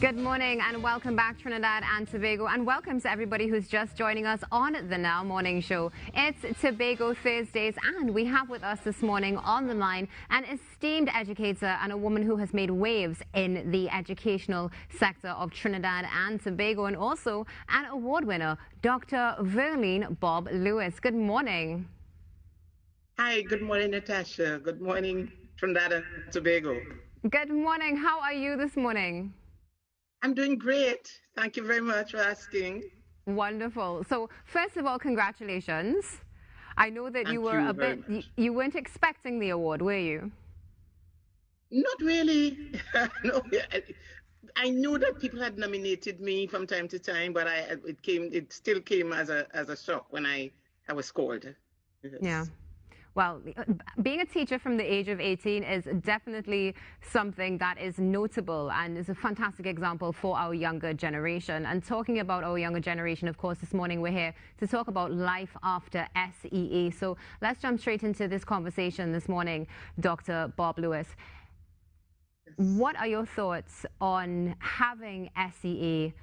Good morning and welcome back, Trinidad and Tobago, and welcome to everybody who's just joining us on the Now Morning Show. It's Tobago Thursdays, and we have with us this morning on the line an esteemed educator and a woman who has made waves in the educational sector of Trinidad and Tobago, and also an award winner, Dr. Verleen Bobb-Lewis. Good morning. Hi, good morning, Natasha. Good morning, Trinidad and Tobago. Good morning. How are you this morning? I'm doing great. Thank you very much for asking. Wonderful. So first of all, congratulations. I know that you were you weren't expecting the award, were you? Not really. No, I knew that people had nominated me from time to time, but it still came as a shock when I was called. Yes. Yeah. Well, being a teacher from the age of 18 is definitely something that is notable and is a fantastic example for our younger generation. And talking about our younger generation, of course, this morning we're here to talk about life after SEA. So let's jump straight into this conversation this morning, Dr. Bobb-Lewis. What are your thoughts on having SEA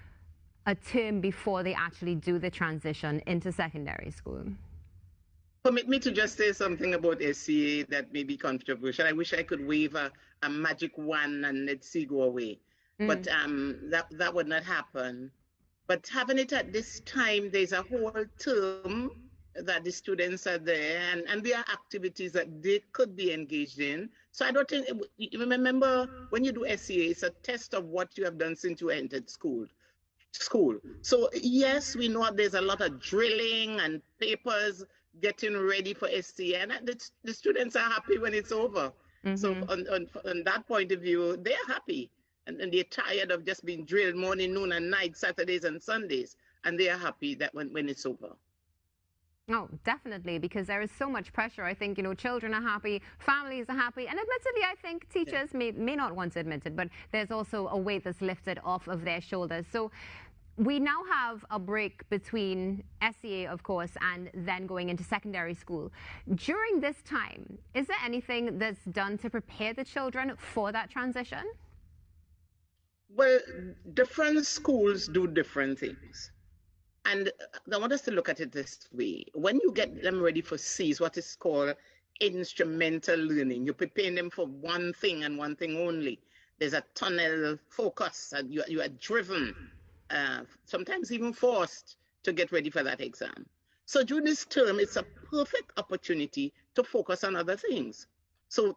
a term before they actually do the transition into secondary school? Permit me to just say something about SCA that may be controversial. I wish I could wave a magic wand and let SEA go away. But that would not happen. But having it at this time, there's a whole term that the students are there, and there are activities that they could be engaged in. So I don't think, remember, when you do SCA, it's a test of what you have done since you entered school. So yes, we know there's a lot of drilling and papers getting ready for SCA, and the students are happy when it's over. So on that point of view, they're happy, and they're tired of just being drilled morning, noon, and night, Saturdays and Sundays, and they are happy that when it's over. Oh, definitely, because there is so much pressure. I think, children are happy, families are happy, and admittedly, I think teachers may not want to admit it, but there's also a weight that's lifted off of their shoulders. So we now have a break between SEA, of course, and then going into secondary school. During this time, is there anything that's done to prepare the children for that transition? Well, different schools do different things. And I want us to look at it this way. When you get them ready for C, is what is called instrumental learning. You're preparing them for one thing and one thing only. There's a tunnel focus, and you are driven, sometimes even forced to get ready for that exam. So during this term, it's a perfect opportunity to focus on other things. So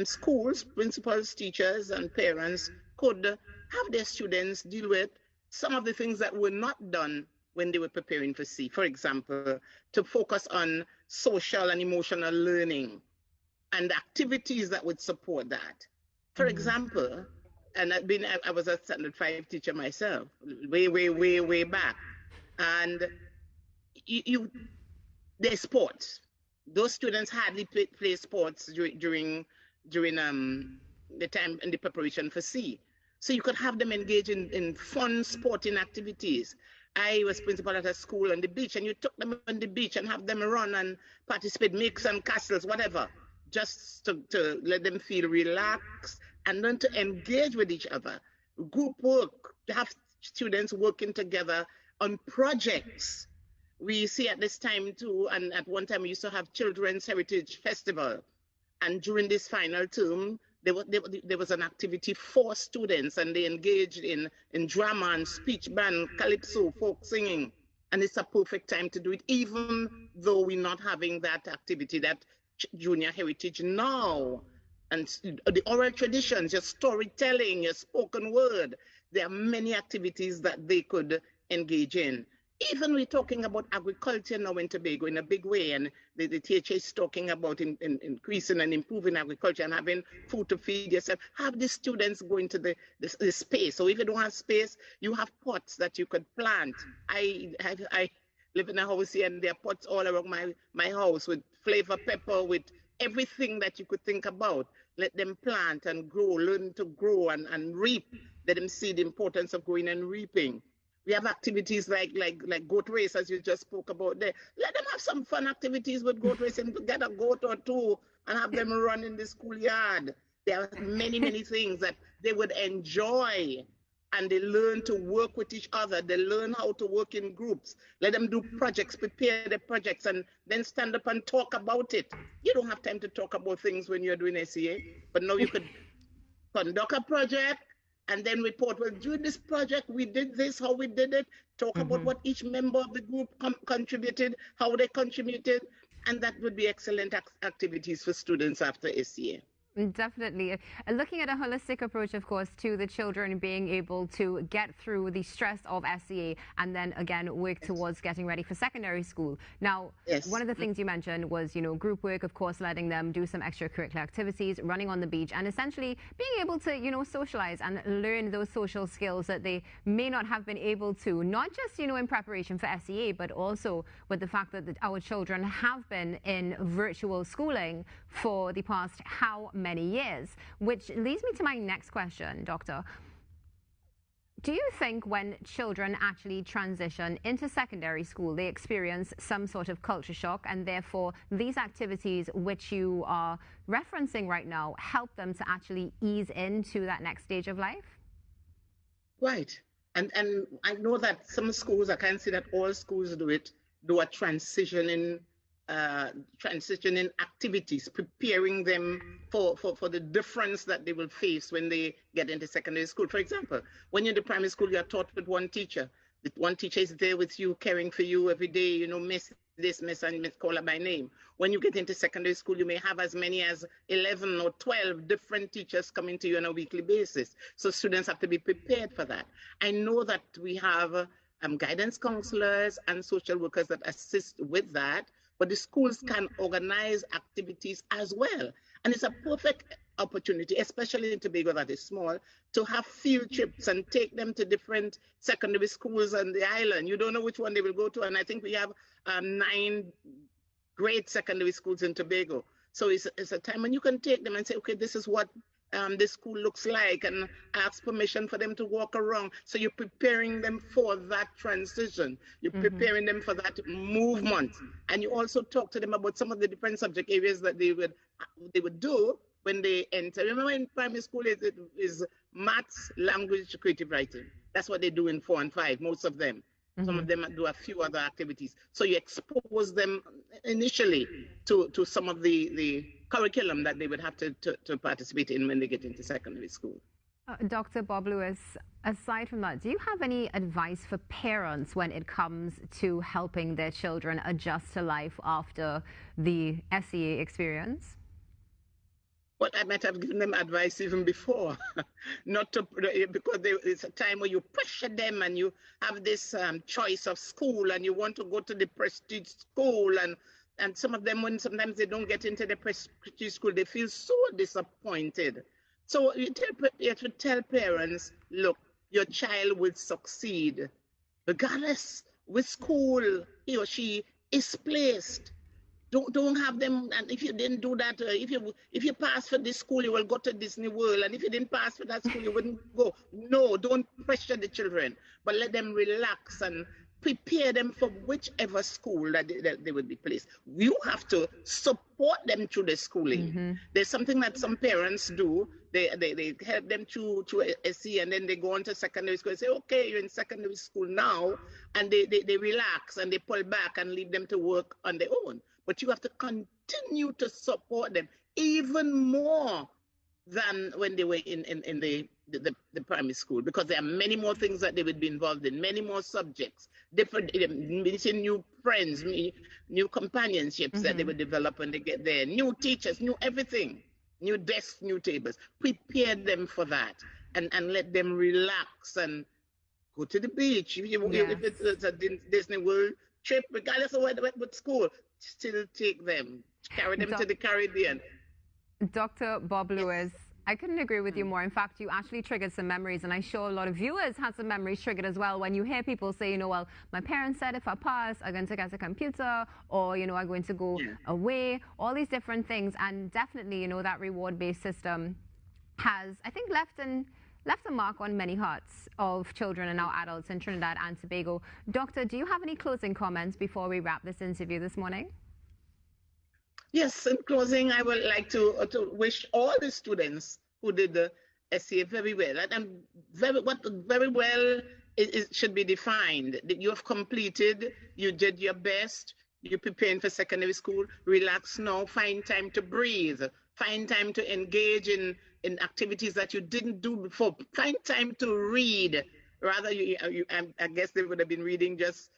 schools, principals, teachers, and parents could have their students deal with some of the things that were not done when they were preparing for C. For example, to focus on social and emotional learning and activities that would support that. For example, and I was a Standard 5 teacher myself, way back. And there's sports. Those students hardly play sports during the time in the preparation for C. So you could have them engage in fun sporting activities. I was principal at a school on the beach, and you took them on the beach and have them run and participate, make some castles, whatever, just to let them feel relaxed and learn to engage with each other. Group work, to have students working together on projects. We see at this time too, and at one time we used to have Children's Heritage Festival. And during this final term, there was an activity for students, and they engaged in drama and speech band, calypso, folk singing. And it's a perfect time to do it, even though we're not having that activity, that junior heritage now. And the oral traditions, your storytelling, your spoken word, there are many activities that they could engage in. Even we're talking about agriculture now in Tobago in a big way, and the THA is talking about increasing and improving agriculture and having food to feed yourself. Have the students go into the space. So if you don't have space, you have pots that you could plant. I live in a house here, and there are pots all around my house with flavor pepper, with everything that you could think about. Let them plant and grow, learn to grow and reap. Let them see the importance of growing and reaping. We have activities like goat race, as you just spoke about there. Let them have some fun activities with goat racing, to get a goat or two and have them run in the schoolyard. There are many things that they would enjoy and they learn to work with each other. They learn how to work in groups. Let them do projects, prepare the projects, and then stand up and talk about it. You don't have time to talk about things when you're doing SEA, but now you could conduct a project and then report, well, during this project, we did this, how we did it, talk about what each member of the group contributed, how they contributed, and that would be excellent activities for students after SEA. Definitely. Looking at a holistic approach, of course, to the children being able to get through the stress of SEA and then, again, work towards getting ready for secondary school. Now, one of the things you mentioned was, group work, of course, letting them do some extracurricular activities, running on the beach, and essentially being able to, socialize and learn those social skills that they may not have been able to, not just, in preparation for SEA, but also with the fact that our children have been in virtual schooling for the past how many years, which leads me to my next question, Doctor. Do you think when children actually transition into secondary school, they experience some sort of culture shock, and therefore these activities which you are referencing right now help them to actually ease into that next stage of life? Right. And I know that some schools, I can't say that all schools do it, do a transitioning activities, preparing them for the difference that they will face when they get into secondary school. For example, when you're in the primary school, you are taught with one teacher. The one teacher is there with you, caring for you every day, miss this, miss, and miss, call her by name. When you get into secondary school, you may have as many as 11 or 12 different teachers coming to you on a weekly basis. So students have to be prepared for that. I know that we have guidance counselors and social workers that assist with that, but the schools can organize activities as well. And it's a perfect opportunity, especially in Tobago that is small, to have field trips and take them to different secondary schools on the island. You don't know which one they will go to. And I think we have 9 great secondary schools in Tobago. So it's a time when you can take them and say, okay, this is what the school looks like, and ask permission for them to walk around. So you're preparing them for that transition. You're preparing them for that movement. And you also talk to them about some of the different subject areas that they would do when they enter. Remember, in primary school, it is maths, language, creative writing. That's what they do in 4 and 5, most of them. Some of them do a few other activities. So you expose them initially to some of the curriculum that they would have to participate in when they get into secondary school. Dr. Bobb-Lewis, aside from that, do you have any advice for parents when it comes to helping their children adjust to life after the SEA experience? Well, I might have given them advice even before, not to, because it's a time where you pressure them and you have this choice of school and you want to go to the prestige school, and some of them, when sometimes they don't get into the prestige school, they feel so disappointed. So you have to tell parents, look, your child will succeed regardless which school he or she is placed. Don't have them, and if you didn't do that, if you pass for this school, you will go to Disney World, and if you didn't pass for that school, you wouldn't go. No, don't pressure the children, but let them relax and prepare them for whichever school that they would be placed. You have to support them through the schooling. There's something that some parents do. They help them through SE, and then they go on to secondary school and say, okay, you're in secondary school now, and they relax and they pull back and leave them to work on their own. But you have to continue to support them even more than when they were in the primary school, because there are many more things that they would be involved in, many more subjects, different, meeting new friends, new companionships that they would develop when they get there, new teachers, new everything, new desks, new tables. Prepare them for that, and let them relax and go to the beach. If it's a Disney World trip, regardless of what school, still take them, carry them to the Caribbean. Dr. Bobb-Lewis, I couldn't agree with you more. In fact, you actually triggered some memories, and I'm sure a lot of viewers had some memories triggered as well when you hear people say, well, my parents said if I pass, I'm going to get a computer, or, I'm going to go away, all these different things. And definitely, that reward-based system has, I think, left a mark on many hearts of children and now adults in Trinidad and Tobago. Doctor, do you have any closing comments before we wrap this interview this morning? Yes, in closing, I would like to wish all the students who did the essay very well. And very well should be defined. That you have completed, you did your best, you're preparing for secondary school, relax now, find time to breathe, find time to engage in activities that you didn't do before, find time to read. Rather, I guess they would have been reading just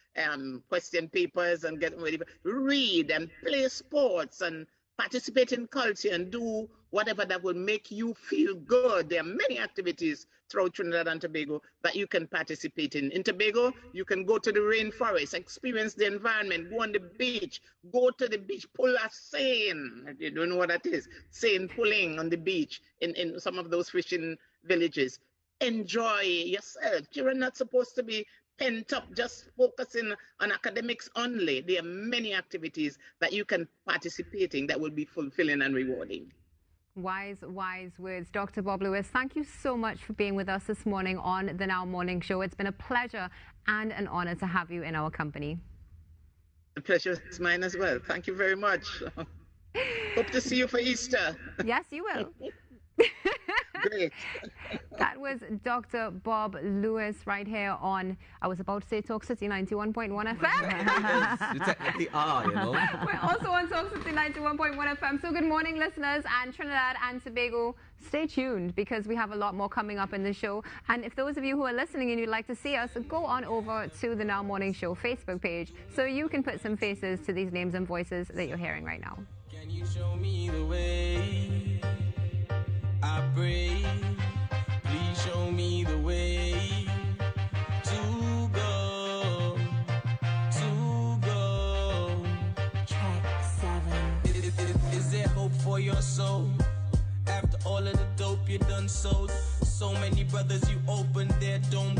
question papers and getting ready. Read and play sports and participate in culture and do whatever that will make you feel good. There are many activities throughout Trinidad and Tobago that you can participate in. In Tobago, you can go to the rainforest, experience the environment, go on the beach, pull a seine. If you don't know what that is, seine pulling on the beach in some of those fishing villages. Enjoy yourself. You're not supposed to be pent up, just focusing on academics only. There are many activities that you can participate in that will be fulfilling and rewarding. Wise words. Dr. Bobb-Lewis, thank you so much for being with us this morning on the Now Morning Show. It's been a pleasure and an honor to have you in our company. The pleasure is mine as well. Thank you very much. Hope to see you for Easter. Yes, you will. Great. That was Dr. Bobb-Lewis right here on, I was about to say Talk City 91.1 FM. You technically are, you know. We're also on Talk City 91.1 FM. So good morning, listeners, and Trinidad and Tobago. Stay tuned because we have a lot more coming up in the show. And if those of you who are listening and you'd like to see us, go on over to the Now Morning Show Facebook page so you can put some faces to these names and voices that you're hearing right now. Can you show me the way? I pray, please show me the way to go. Track 7. Is there hope for your soul? After all of the dope you done sold, so many brothers you